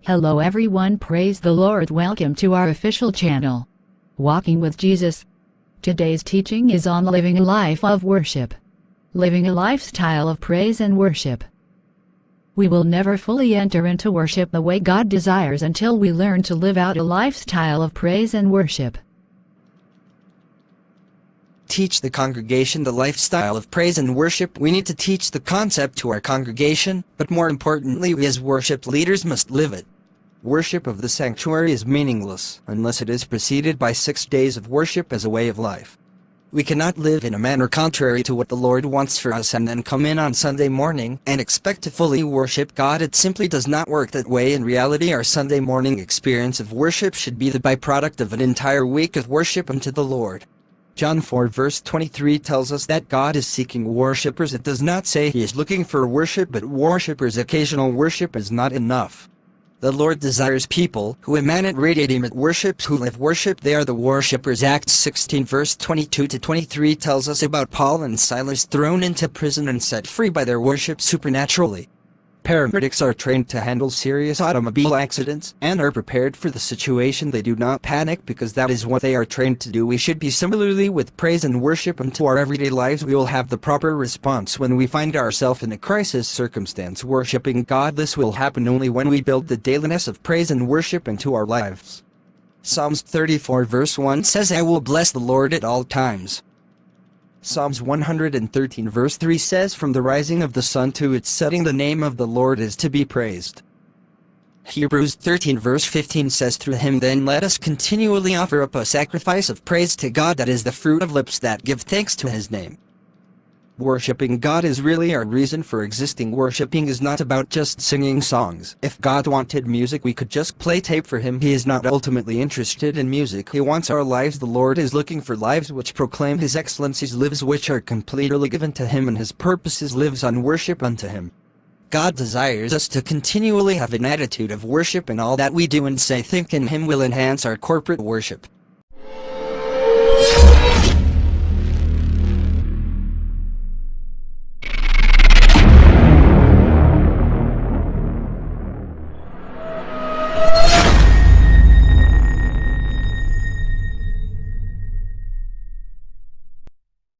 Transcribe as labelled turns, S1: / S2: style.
S1: Hello everyone, praise the Lord. Welcome to our official channel, Walking with Jesus. Today's teaching is on living a life of worship. Living a lifestyle of praise and worship. We will never fully enter into worship the way God desires until we learn to live out a lifestyle of praise and worship.
S2: Teach the congregation the lifestyle of praise and worship. We need to teach the concept to our congregation, but more importantly, we as worship leaders must live it. Worship of the sanctuary is meaningless unless it is preceded by 6 days of worship as a way of life. We cannot live in a manner contrary to what the Lord wants for us and then come in on Sunday morning and expect to fully worship God. It simply does not work that way. In reality, our Sunday morning experience of worship should be the byproduct of an entire week of worship unto the Lord. John 4 verse 23 tells us that God is seeking worshippers. It does not say He is looking for worship, but worshippers. Occasional worship is not enough. The Lord desires people who emanate radiant worship, who live worship. They are the worshippers. Acts 16 verse 22-23 tells us about Paul and Silas thrown into prison and set free by their worship supernaturally. Paramedics are trained to handle serious automobile accidents and are prepared for the situation. They do not panic because that is what they are trained to do. We should be similarly with praise and worship into our everyday lives. We will have the proper response when we find ourselves in a crisis circumstance worshiping God. This will happen only when we build the dailiness of praise and worship into our lives. Psalms 34 verse 1 says, I will bless the Lord at all times. Psalms 113 verse 3 says, from the rising of the sun to its setting the name of the Lord is to be praised. Hebrews 13 verse 15 says, through him then let us continually offer up a sacrifice of praise to God, that is the fruit of lips that give thanks to his name. Worshipping God is really our reason for existing. Worshipping is not about just singing songs. If God wanted music, we could just play tape for him. He is not ultimately interested in music. He wants our lives. The Lord is looking for lives which proclaim his excellencies, lives which are completely given to him and his purposes, lives on worship unto him. God desires us to continually have an attitude of worship in all that we do and say. Think in him will enhance our corporate worship.